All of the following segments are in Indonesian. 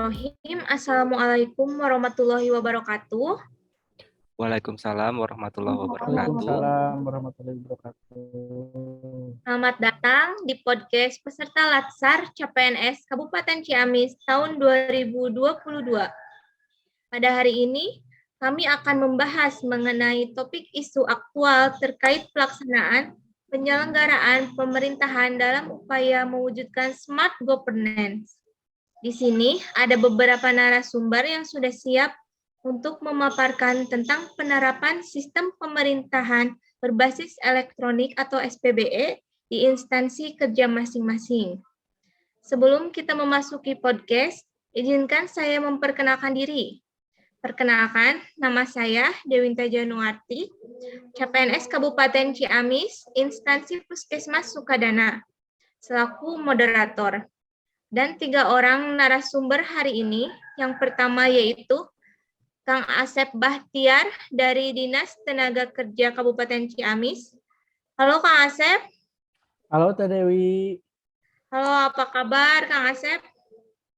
Bismillahirrahmanirrahim. Assalamualaikum warahmatullahi wabarakatuh. Waalaikumsalam warahmatullahi wabarakatuh. Waalaikumsalam warahmatullahi wabarakatuh. Selamat datang di podcast peserta Latsar CPNS Kabupaten Ciamis tahun 2022. Pada hari ini, kami akan membahas mengenai topik isu aktual terkait pelaksanaan penyelenggaraan pemerintahan dalam upaya mewujudkan smart governance. Di sini ada beberapa narasumber yang sudah siap untuk memaparkan tentang penerapan sistem pemerintahan berbasis elektronik atau SPBE di instansi kerja masing-masing. Sebelum kita memasuki podcast, izinkan saya memperkenalkan diri. Perkenalkan, nama saya Dewinta Januarti, CPNS Kabupaten Ciamis, instansi Puskesmas Sukadana, selaku moderator. Dan 3 orang narasumber hari ini. Yang pertama yaitu Kang Asep Bahtiar dari Dinas Tenaga Kerja Kabupaten Ciamis. Halo Kang Asep. Halo Teh Dewi. Halo, apa kabar Kang Asep?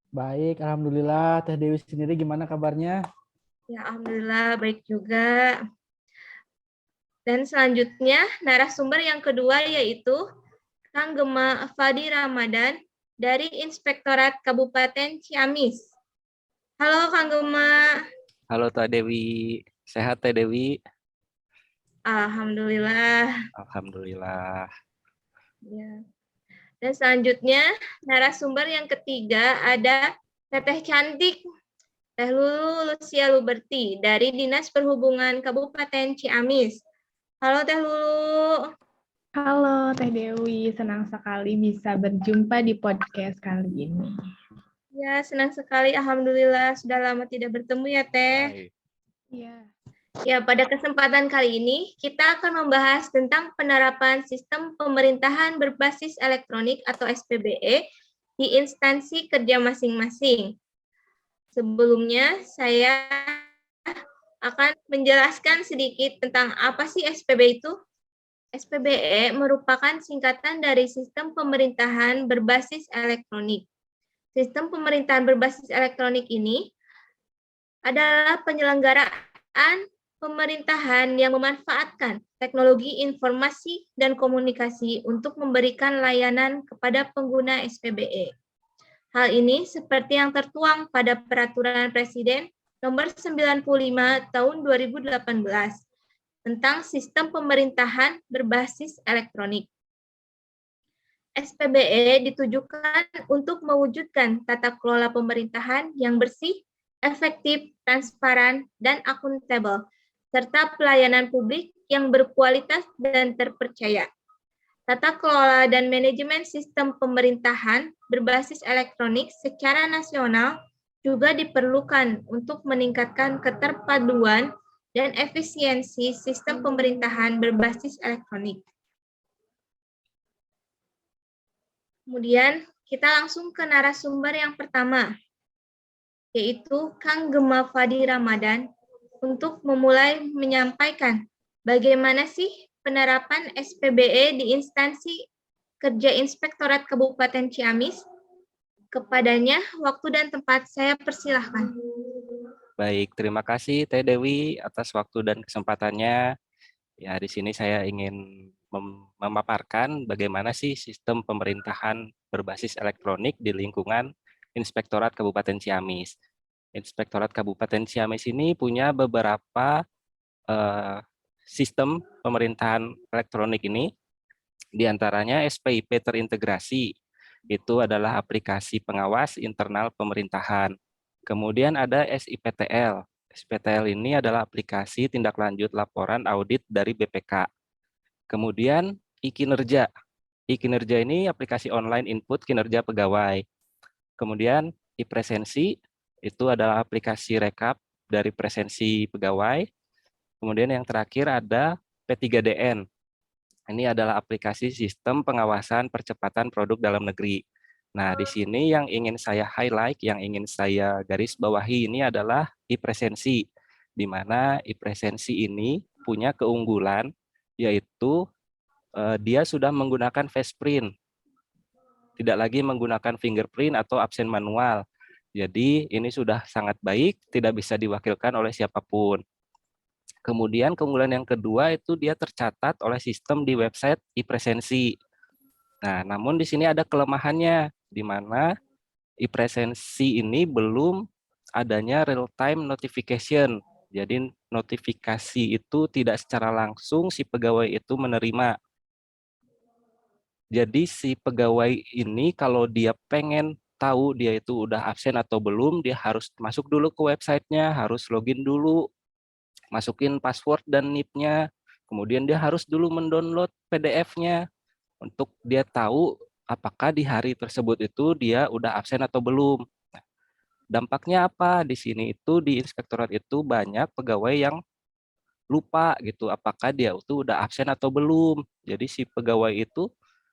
Baik, alhamdulillah. Teh Dewi sendiri gimana kabarnya? Ya, alhamdulillah baik juga. Dan selanjutnya narasumber yang kedua yaitu Kang Gema Fadi Ramadan dari Inspektorat Kabupaten Ciamis. Halo Kang Gema. Halo Teh Dewi, sehat Teh Dewi? Alhamdulillah. Alhamdulillah. Ya. Dan selanjutnya narasumber yang ketiga ada Teteh Cantik, Teh Lulu Lucia Luberti dari Dinas Perhubungan Kabupaten Ciamis. Halo Teh Lulu. Halo Teh Dewi, senang sekali bisa berjumpa di podcast kali ini. Ya, senang sekali. Alhamdulillah sudah lama tidak bertemu ya Teh. Iya. Ya, pada kesempatan kali ini kita akan membahas tentang penerapan sistem pemerintahan berbasis elektronik atau SPBE di instansi kerja masing-masing. Sebelumnya saya akan menjelaskan sedikit tentang apa sih SPBE itu. SPBE merupakan singkatan dari Sistem Pemerintahan Berbasis Elektronik. Sistem pemerintahan berbasis elektronik ini adalah penyelenggaraan pemerintahan yang memanfaatkan teknologi informasi dan komunikasi untuk memberikan layanan kepada pengguna SPBE. Hal ini seperti yang tertuang pada Peraturan Presiden Nomor 95 Tahun 2018 tentang Sistem Pemerintahan Berbasis Elektronik. SPBE ditujukan untuk mewujudkan tata kelola pemerintahan yang bersih, efektif, transparan, dan akuntabel, serta pelayanan publik yang berkualitas dan terpercaya. Tata kelola dan manajemen sistem pemerintahan berbasis elektronik secara nasional juga diperlukan untuk meningkatkan keterpaduan dan efisiensi sistem pemerintahan berbasis elektronik. Kemudian kita langsung ke narasumber yang pertama, yaitu Kang Gema Fadi Ramadan, untuk memulai menyampaikan bagaimana sih penerapan SPBE di instansi kerja Inspektorat Kabupaten Ciamis. Kepadanya, waktu dan tempat saya persilahkan. Baik, terima kasih Teh Dewi atas waktu dan kesempatannya. Ya, di sini saya ingin memaparkan bagaimana sih sistem pemerintahan berbasis elektronik di lingkungan Inspektorat Kabupaten Ciamis. Inspektorat Kabupaten Ciamis ini punya beberapa sistem pemerintahan elektronik ini, diantaranya SPIP terintegrasi, itu adalah aplikasi pengawas internal pemerintahan. Kemudian ada SIPTL. SIPTL ini adalah aplikasi tindak lanjut laporan audit dari BPK. Kemudian e-kinerja. E-kinerja ini aplikasi online input kinerja pegawai. Kemudian e-presensi, itu adalah aplikasi rekap dari presensi pegawai. Kemudian yang terakhir ada P3DN. Ini adalah aplikasi sistem pengawasan percepatan produk dalam negeri. Nah, di sini yang ingin saya highlight, yang ingin saya garis bawahi ini adalah e-presensi, di mana e-presensi ini punya keunggulan, yaitu dia sudah menggunakan face print, tidak lagi menggunakan fingerprint atau absen manual. Jadi ini sudah sangat baik, tidak bisa diwakilkan oleh siapapun. Kemudian keunggulan yang kedua itu dia tercatat oleh sistem di website iPresensi. Nah, namun di sini ada kelemahannya, di mana iPresensi ini belum adanya real-time notification. Jadi notifikasi itu tidak secara langsung si pegawai itu menerima. Jadi si pegawai ini kalau dia pengen tahu dia itu udah absen atau belum, dia harus masuk dulu ke websitenya, harus login dulu, masukin password dan NIP-nya, kemudian dia harus dulu mendownload PDF-nya untuk dia tahu apakah di hari tersebut itu dia udah absen atau belum. Nah, dampaknya apa? Di sini itu di inspektorat itu banyak pegawai yang lupa gitu apakah dia itu udah absen atau belum. Jadi si pegawai itu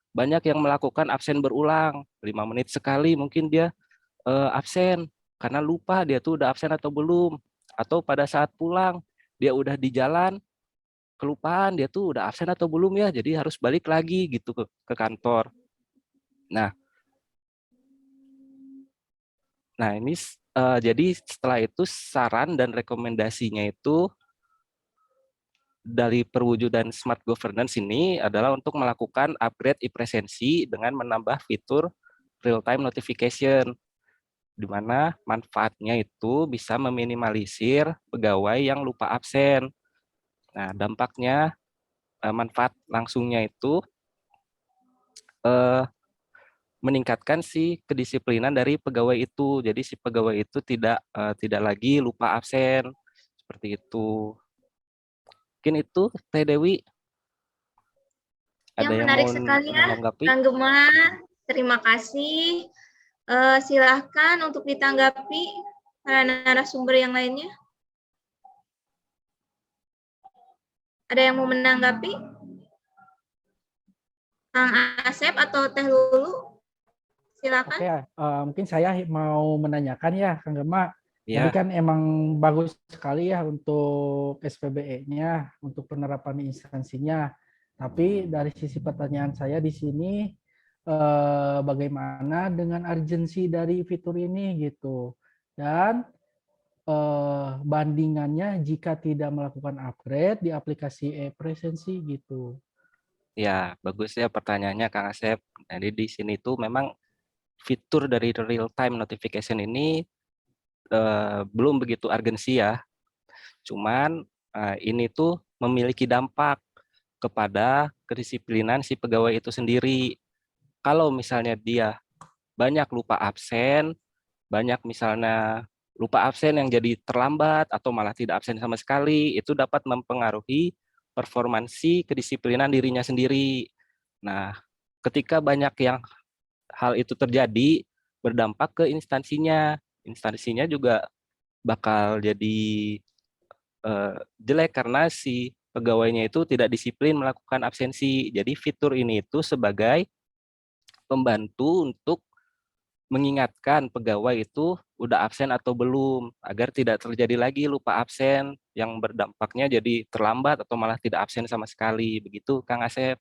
banyak yang melakukan absen berulang, 5 menit sekali mungkin dia absen karena lupa dia tuh udah absen atau belum. Atau pada saat pulang dia udah di jalan kelupaan dia tuh udah absen atau belum ya, jadi harus balik lagi gitu ke kantor. Nah, ini jadi setelah itu saran dan rekomendasinya itu dari perwujudan smart governance ini adalah untuk melakukan upgrade e-presensi dengan menambah fitur real-time notification, di mana manfaatnya itu bisa meminimalisir pegawai yang lupa absen. Nah, dampaknya manfaat langsungnya itu meningkatkan si kedisiplinan dari pegawai itu. Jadi si pegawai itu tidak lagi lupa absen seperti itu. Mungkin itu Teh Dewi, Yang ada yang menarik mau sekali ya, menanggapi? Kang Gema. Terima kasih. Silahkan untuk ditanggapi para narasumber yang lainnya. Ada yang mau menanggapi? Kang Asep atau Teh Lulu? Silakan. Oke, mungkin saya mau menanyakan ya, Kang Gema. Jadi Ya, kan emang bagus sekali ya untuk SPBE-nya, untuk penerapan instansinya. Tapi dari sisi pertanyaan saya di sini, bagaimana dengan urgensi dari fitur ini gitu. Dan bandingannya jika tidak melakukan upgrade di aplikasi e-presensi gitu. ya bagus ya pertanyaannya Kang Asep. Jadi di sini tuh memang fitur dari real time notification ini belum begitu urgensi ya. Cuman ini tuh memiliki dampak kepada kedisiplinan si pegawai itu sendiri. Kalau misalnya dia banyak lupa absen, banyak misalnya lupa absen yang jadi terlambat atau malah tidak absen sama sekali, itu dapat mempengaruhi performansi kedisiplinan dirinya sendiri. Nah, ketika banyak yang hal itu terjadi, berdampak ke instansinya. Instansinya juga bakal jadi jelek karena si pegawainya itu tidak disiplin melakukan absensi. Jadi fitur ini itu sebagai pembantu untuk mengingatkan pegawai itu udah absen atau belum, agar tidak terjadi lagi lupa absen yang berdampaknya jadi terlambat atau malah tidak absen sama sekali. Begitu, Kang Asep.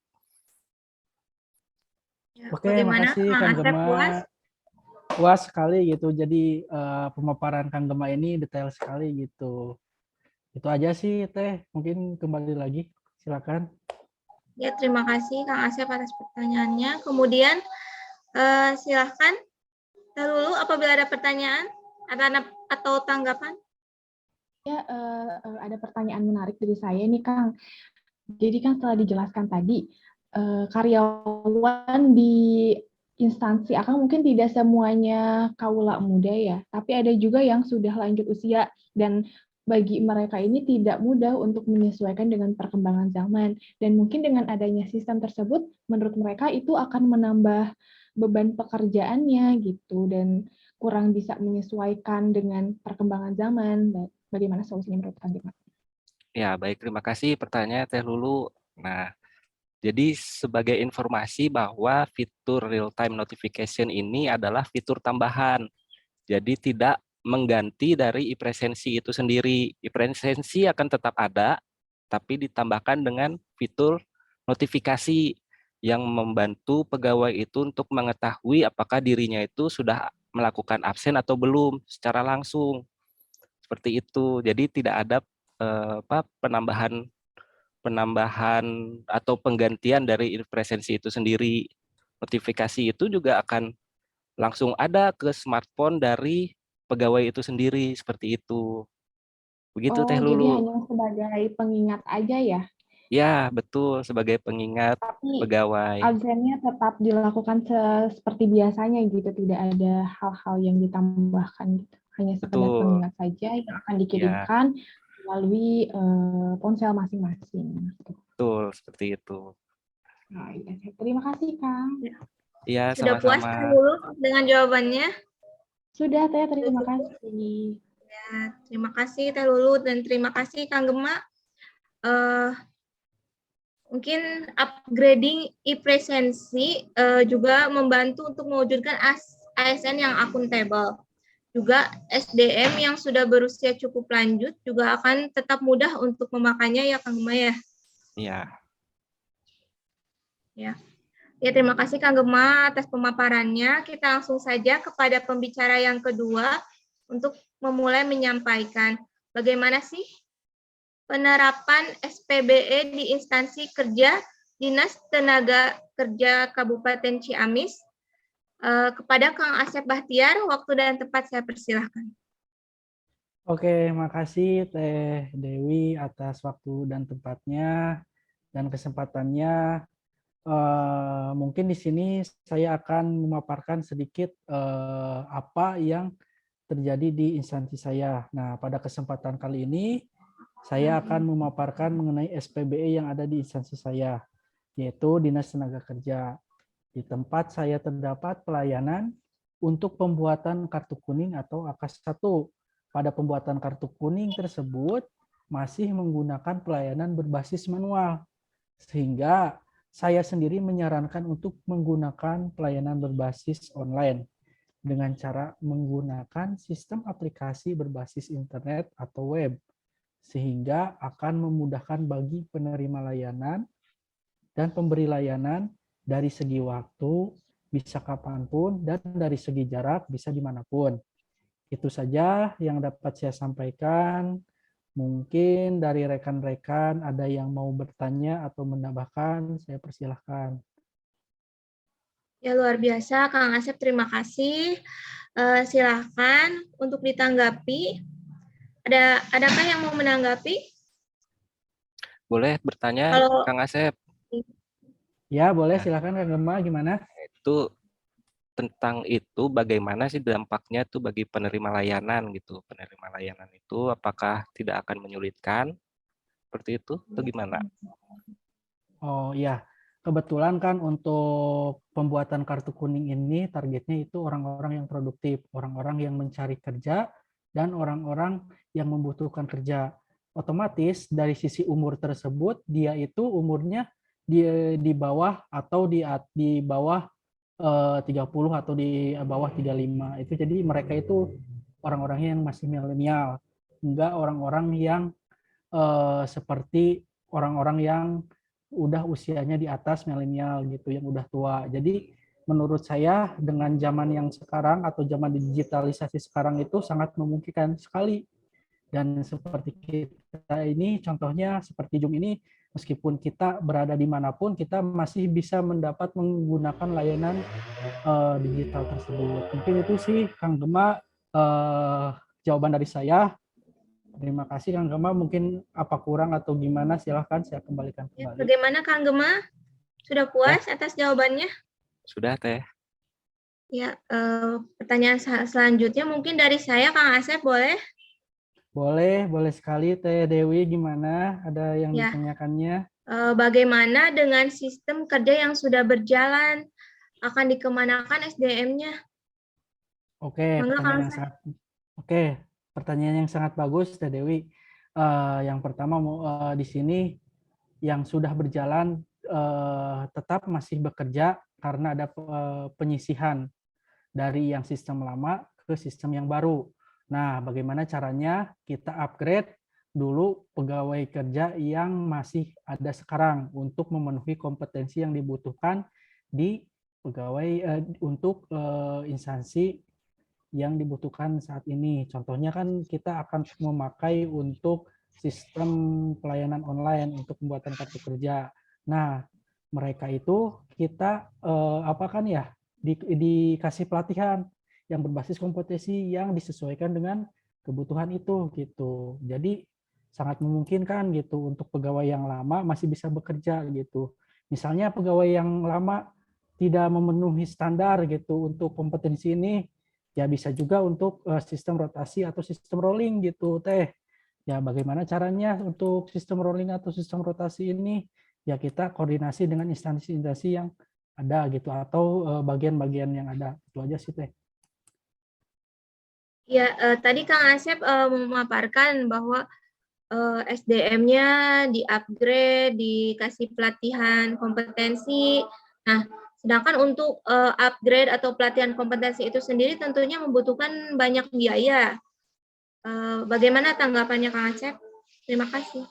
Ya, Oke, bagaimana makasih Kang Kang Asep, Gema. puas? Puas sekali gitu. Jadi pemaparan Kang Gema ini detail sekali gitu. Itu aja sih Teh. Mungkin kembali lagi. Silakan. Ya, terima kasih Kang Asep atas pertanyaannya. Kemudian silahkan Teh Lulu apabila ada pertanyaan atau tanggapan. Ya, ada pertanyaan menarik dari saya nih, Kang. Jadi kan setelah dijelaskan tadi, karyawan di instansi akan mungkin tidak semuanya kaula muda ya, tapi ada juga yang sudah lanjut usia dan bagi mereka ini tidak mudah untuk menyesuaikan dengan perkembangan zaman dan mungkin dengan adanya sistem tersebut menurut mereka itu akan menambah beban pekerjaannya gitu dan kurang bisa menyesuaikan dengan perkembangan zaman. Bagaimana solusinya menurut Kang Dimas? Ya, baik, terima kasih pertanyaan Teh Lulu. Nah, jadi sebagai informasi bahwa fitur real time notification ini adalah fitur tambahan. Jadi tidak mengganti dari e-presensi itu sendiri. E-presensi akan tetap ada, tapi ditambahkan dengan fitur notifikasi yang membantu pegawai itu untuk mengetahui apakah dirinya itu sudah melakukan absen atau belum secara langsung. Seperti itu. Jadi tidak ada penambahan atau penggantian dari presensi itu sendiri. Notifikasi itu juga akan langsung ada ke smartphone dari pegawai itu sendiri, seperti itu. Begitu Teh Jadi Lulu. hanya sebagai pengingat aja ya? Ya, betul, sebagai pengingat Tapi pegawai. absennya tetap dilakukan seperti biasanya gitu, tidak ada hal-hal yang ditambahkan gitu. Hanya sekedar Betul. pengingat saja yang akan dikirimkan melalui ponsel masing-masing. Betul, seperti itu. Nah, iya. Terima kasih, Kang. Iya, Sudah puas Teh sama-sama. Lulu dengan jawabannya? Sudah, Teh. Terima kasih. Ya, terima kasih Teh Lulu dan terima kasih Kang Gema. Mungkin upgrading e-presensi juga membantu untuk mewujudkan ASN yang akuntabel. Juga SDM yang sudah berusia cukup lanjut juga akan tetap mudah untuk memakainya ya Kang Gema ya. Iya. Ya, terima kasih Kang Gema atas pemaparannya. Kita langsung saja kepada pembicara yang kedua untuk memulai menyampaikan bagaimana sih penerapan SPBE di instansi kerja Dinas Tenaga Kerja Kabupaten Ciamis. Kepada Kang Asep Bahtiar, waktu dan tempat saya persilahkan. Oke, makasih Teh Dewi atas waktu dan tempatnya dan kesempatannya. Mungkin di sini saya akan memaparkan sedikit apa yang terjadi di instansi saya. Nah, pada kesempatan kali ini saya akan memaparkan mengenai SPBE yang ada di instansi saya, yaitu Dinas Tenaga Kerja. Di tempat saya terdapat pelayanan untuk pembuatan kartu kuning atau AK1. Pada pembuatan kartu kuning tersebut masih menggunakan pelayanan berbasis manual, sehingga saya sendiri menyarankan untuk menggunakan pelayanan berbasis online dengan cara menggunakan sistem aplikasi berbasis internet atau web, sehingga akan memudahkan bagi penerima layanan dan pemberi layanan dari segi waktu, bisa kapanpun, dan dari segi jarak, bisa dimanapun. Itu saja yang dapat saya sampaikan. Mungkin dari rekan-rekan ada yang mau bertanya atau menambahkan, saya persilahkan. Ya, luar biasa Kang Asep, terima kasih. Silahkan untuk ditanggapi. Adakah yang mau menanggapi? Boleh bertanya, Kalau Kang Asep? Ya, boleh, silakan Kang Gema, gimana? Itu tentang itu bagaimana sih dampaknya tuh bagi penerima layanan gitu. Penerima layanan itu apakah tidak akan menyulitkan? Seperti itu atau gimana? Oh iya, kebetulan kan untuk pembuatan kartu kuning ini targetnya itu orang-orang yang produktif, orang-orang yang mencari kerja, dan orang-orang yang membutuhkan kerja. Otomatis dari sisi umur tersebut, dia itu umurnya di bawah atau di bawah 30 atau di bawah 35. Itu jadi mereka itu orang-orang yang masih milenial, enggak orang-orang yang seperti orang-orang yang udah usianya di atas milenial gitu, yang udah tua. Jadi menurut saya dengan zaman yang sekarang atau zaman digitalisasi sekarang itu sangat memungkinkan sekali. Dan seperti kita ini, contohnya seperti Zoom ini, meskipun kita berada dimanapun, kita masih bisa mendapat menggunakan layanan digital tersebut. Mungkin itu sih, Kang Gema, jawaban dari saya. Terima kasih Kang Gema, mungkin apa kurang atau gimana silahkan saya kembalikan ya, kembali. bagaimana Kang Gema? Sudah puas atas jawabannya? Sudah, Teh. Ya, pertanyaan selanjutnya mungkin dari saya, Kang Asep, boleh? Boleh sekali. Teh Dewi gimana? Ada yang Ya. ditanyakannya? Bagaimana dengan sistem kerja yang sudah berjalan? Akan dikemanakan SDM-nya? Oke, pertanyaan yang sangat bagus, Teh Dewi. Yang pertama di sini yang sudah berjalan tetap masih bekerja karena ada penyisihan dari yang sistem lama ke sistem yang baru. Nah, bagaimana caranya kita upgrade dulu pegawai kerja yang masih ada sekarang untuk memenuhi kompetensi yang dibutuhkan di pegawai untuk instansi yang dibutuhkan saat ini. Contohnya kan kita akan memakai untuk sistem pelayanan online untuk pembuatan kartu kerja. Nah, mereka itu kita apakan ya dikasih pelatihan yang berbasis kompetensi yang disesuaikan dengan kebutuhan itu gitu. Jadi sangat memungkinkan gitu untuk pegawai yang lama masih bisa bekerja gitu. Misalnya pegawai yang lama tidak memenuhi standar gitu untuk kompetensi ini, ya bisa juga untuk sistem rotasi atau sistem rolling gitu Teh. Ya bagaimana caranya untuk sistem rolling atau sistem rotasi ini? Ya kita koordinasi dengan instansi-instansi yang ada gitu atau bagian-bagian yang ada. Itu aja sih Teh. Ya, tadi Kang Asep memaparkan bahwa SDM-nya di-upgrade, dikasih pelatihan kompetensi. Nah, sedangkan untuk upgrade atau pelatihan kompetensi itu sendiri tentunya membutuhkan banyak biaya. Bagaimana tanggapannya Kang Asep? Terima kasih.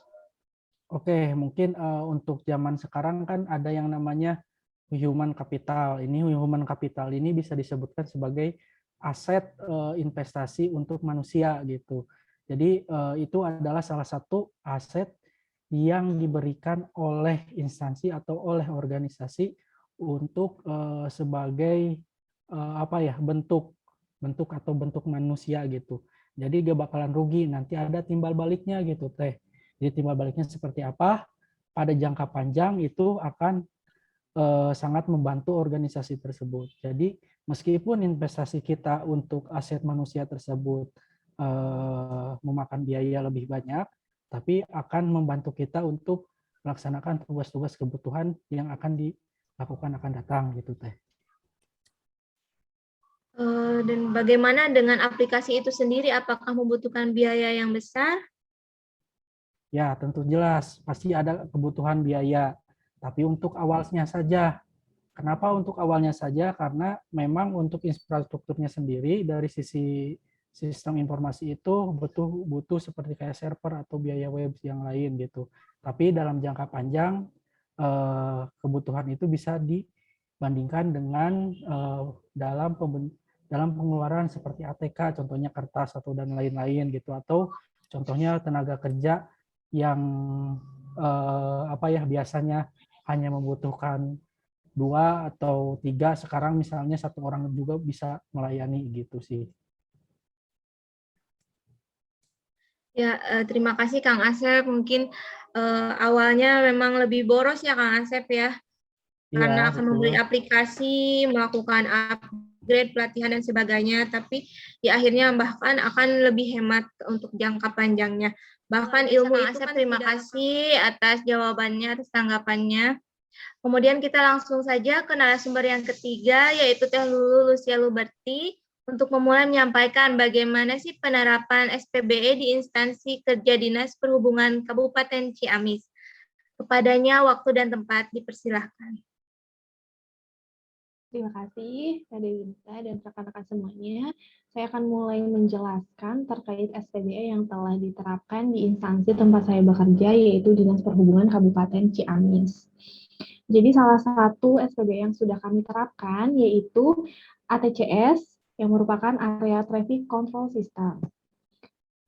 Oke, mungkin untuk zaman sekarang kan ada yang namanya human capital. Ini human capital ini bisa disebutkan sebagai aset investasi untuk manusia gitu. Jadi itu adalah salah satu aset yang diberikan oleh instansi atau oleh organisasi untuk sebagai apa ya bentuk atau bentuk manusia gitu. Jadi dia bakalan rugi, nanti ada timbal baliknya gitu Teh. Jadi timbal baliknya seperti apa? Pada jangka panjang itu akan sangat membantu organisasi tersebut. Jadi meskipun investasi kita untuk aset manusia tersebut memakan biaya lebih banyak, tapi akan membantu kita untuk melaksanakan tugas-tugas kebutuhan yang akan dilakukan akan datang gitu Teh. Dan bagaimana dengan aplikasi itu sendiri? Apakah membutuhkan biaya yang besar? Ya, tentu jelas pasti ada kebutuhan biaya, tapi untuk awalnya saja. Kenapa untuk awalnya saja? Karena memang untuk infrastrukturnya sendiri dari sisi sistem informasi itu butuh seperti kayak server atau biaya web yang lain gitu. Tapi dalam jangka panjang kebutuhan itu bisa dibandingkan dengan dalam pengeluaran seperti ATK, contohnya kertas atau dan lain-lain gitu, atau contohnya tenaga kerja yang apa ya biasanya hanya membutuhkan 2 atau 3, sekarang misalnya 1 orang juga bisa melayani gitu sih. Ya, terima kasih Kang Asep. Mungkin awalnya memang lebih boros ya Kang Asep ya, karena Iya, akan betul. membeli aplikasi, melakukan upgrade, pelatihan dan sebagainya, tapi di akhirnya bahkan akan lebih hemat untuk jangka panjangnya. Bahkan ilmu itu Asep, terima kasih atas jawabannya, atas tanggapannya. Kemudian kita langsung saja ke narasumber yang ketiga, yaitu Teh Lulu Lucia Luberti, untuk memulai menyampaikan bagaimana sih penerapan SPBE di instansi kerja Dinas Perhubungan Kabupaten Ciamis. Kepadanya waktu dan tempat dipersilahkan. Terima kasih, Kak Dewinta dan rekan-rekan semuanya. Saya akan mulai menjelaskan terkait SPBE yang telah diterapkan di instansi tempat saya bekerja, yaitu Dinas Perhubungan Kabupaten Ciamis. Jadi salah satu SPBE yang sudah kami terapkan yaitu ATCS, yang merupakan Area Traffic Control System,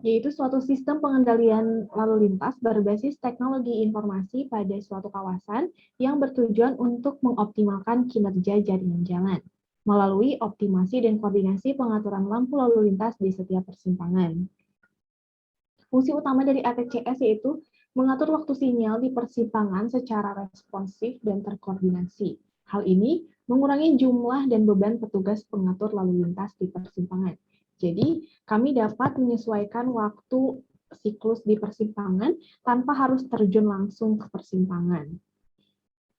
yaitu suatu sistem pengendalian lalu lintas berbasis teknologi informasi pada suatu kawasan yang bertujuan untuk mengoptimalkan kinerja jaringan jalan melalui optimasi dan koordinasi pengaturan lampu lalu lintas di setiap persimpangan. Fungsi utama dari ATCS yaitu mengatur waktu sinyal di persimpangan secara responsif dan terkoordinasi. Hal ini mengurangi jumlah dan beban petugas pengatur lalu lintas di persimpangan. Jadi, kami dapat menyesuaikan waktu siklus di persimpangan tanpa harus terjun langsung ke persimpangan.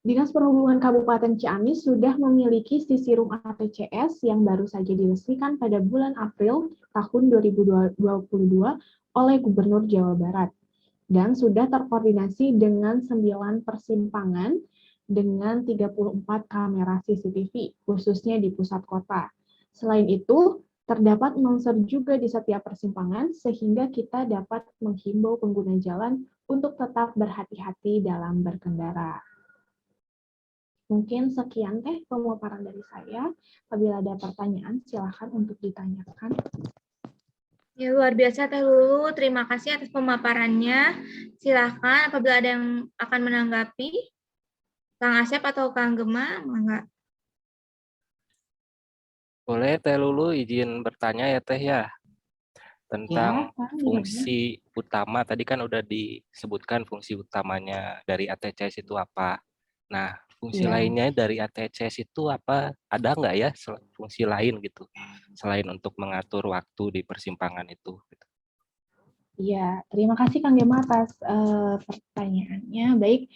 Dinas Perhubungan Kabupaten Ciamis sudah memiliki sisi room ATCS yang baru saja diresmikan pada bulan April tahun 2022 oleh Gubernur Jawa Barat dan sudah terkoordinasi dengan 9 persimpangan dengan 34 kamera CCTV, khususnya di pusat kota. Selain itu, terdapat announcer juga di setiap persimpangan sehingga kita dapat menghimbau pengguna jalan untuk tetap berhati-hati dalam berkendara. Mungkin sekian Teh pemaparan dari saya. Apabila ada pertanyaan, silakan untuk ditanyakan. Ya, luar biasa Teh Lulu. Terima kasih atas pemaparannya. Silakan apabila ada yang akan menanggapi. Kang Asep atau Kang Gema, enggak? Boleh Teh Lulu izin bertanya ya Teh ya, tentang Kang, gimana? fungsi utama. Tadi kan udah disebutkan fungsi utamanya dari ATCS itu apa. Nah, fungsi Iya. lainnya dari ATCS itu apa? Ada nggak ya fungsi lain gitu, selain untuk mengatur waktu di persimpangan itu? Iya, terima kasih Kang Gema atas pertanyaannya. Baik,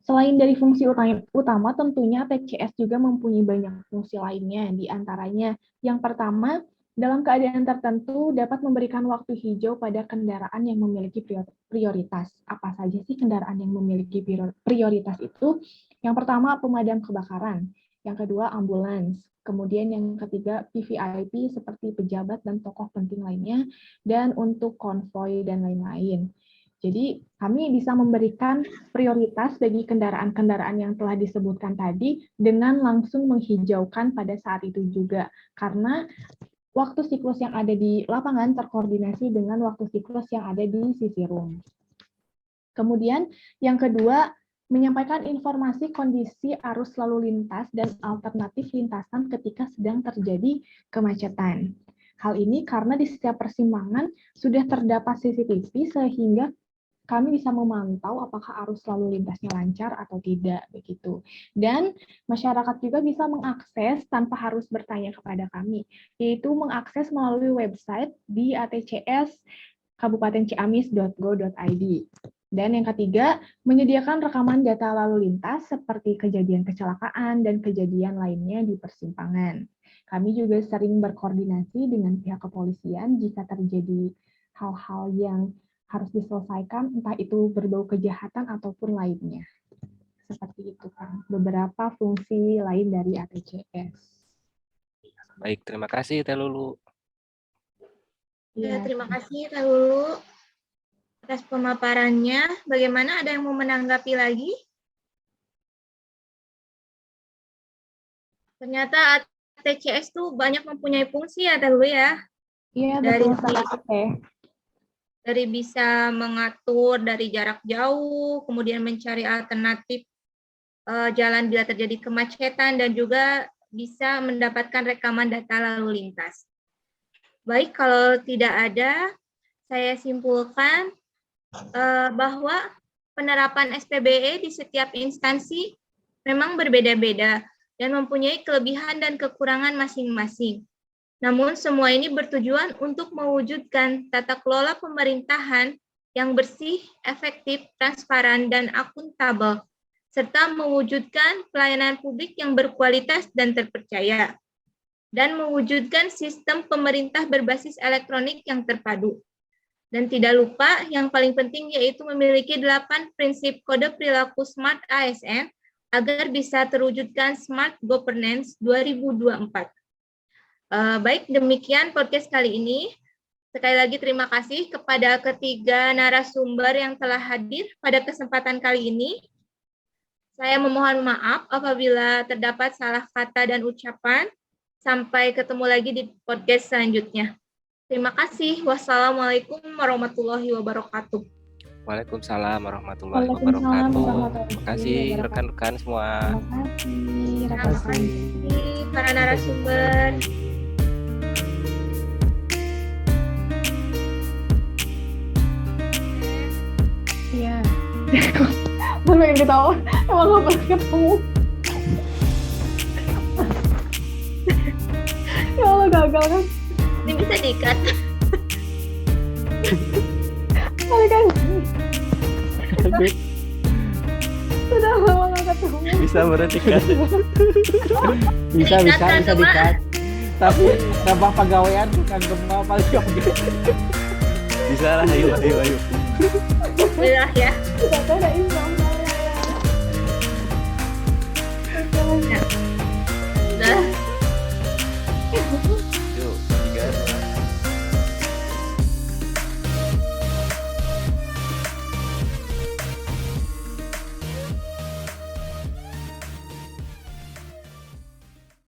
selain dari fungsi utama, tentunya TCS juga mempunyai banyak fungsi lainnya. Di antaranya, yang pertama, dalam keadaan tertentu dapat memberikan waktu hijau pada kendaraan yang memiliki prioritas. Apa saja sih kendaraan yang memiliki prioritas itu? Yang pertama, pemadam kebakaran. Yang kedua, ambulans. Kemudian yang ketiga, VVIP seperti pejabat dan tokoh penting lainnya. Dan untuk konvoi dan lain-lain. Jadi kami bisa memberikan prioritas bagi kendaraan-kendaraan yang telah disebutkan tadi dengan langsung menghijaukan pada saat itu juga. Karena waktu siklus yang ada di lapangan terkoordinasi dengan waktu siklus yang ada di sisi room. Kemudian yang kedua, menyampaikan informasi kondisi arus lalu lintas dan alternatif lintasan ketika sedang terjadi kemacetan. Hal ini karena di setiap persimpangan sudah terdapat CCTV sehingga kami bisa memantau apakah arus lalu lintasnya lancar atau tidak begitu. Dan masyarakat juga bisa mengakses tanpa harus bertanya kepada kami, yaitu mengakses melalui website di atcs.kabupatenciamis.go.id. Dan yang ketiga, menyediakan rekaman data lalu lintas seperti kejadian kecelakaan dan kejadian lainnya di persimpangan. Kami juga sering berkoordinasi dengan pihak kepolisian jika terjadi hal-hal yang harus diselesaikan, entah itu berbau kejahatan ataupun lainnya. Seperti itu kan, beberapa fungsi lain dari ATCS. Baik, terima kasih Teh Lulu. Ya, terima kasih Teh Lulu atas pemaparannya. Bagaimana, ada yang mau menanggapi lagi? Ternyata ATCS tuh banyak mempunyai fungsi ya Teh Lulu ya. Iya, Dari betul sekali. Dari bisa mengatur dari jarak jauh, kemudian mencari alternatif jalan bila terjadi kemacetan, dan juga bisa mendapatkan rekaman data lalu lintas. Baik, kalau tidak ada, saya simpulkan bahwa penerapan SPBE di setiap instansi memang berbeda-beda dan mempunyai kelebihan dan kekurangan masing-masing. Namun semua ini bertujuan untuk mewujudkan tata kelola pemerintahan yang bersih, efektif, transparan, dan akuntabel, serta mewujudkan pelayanan publik yang berkualitas dan terpercaya, dan mewujudkan sistem pemerintah berbasis elektronik yang terpadu. Dan tidak lupa, yang paling penting yaitu memiliki 8 prinsip kode perilaku Smart ASN agar bisa terwujudkan Smart Governance 2024. Baik, demikian podcast kali ini. Sekali lagi terima kasih kepada ketiga narasumber yang telah hadir pada kesempatan kali ini. Saya memohon maaf apabila terdapat salah kata dan ucapan. Sampai ketemu lagi di podcast selanjutnya. Terima kasih. Wassalamualaikum warahmatullahi wabarakatuh. Waalaikumsalam warahmatullahi wabarakatuh. Terima kasih rekan-rekan semua. Terima Terima kasih para narasumber. Iya. Baru yang ketawa, emang gak pernah ketemu. Ya Allah, gagal kan? Ini bisa di-cut. Tapi kan sudah lama gak ketemu. Bisa berarti kan? Bisa Dikat, Kang Gema. dikat. Tapi nambah pegawaian Kang Gema paling oke. Bisa lah, ayo. Alhamdulillah ya. Tidak ada Islam. Sudah.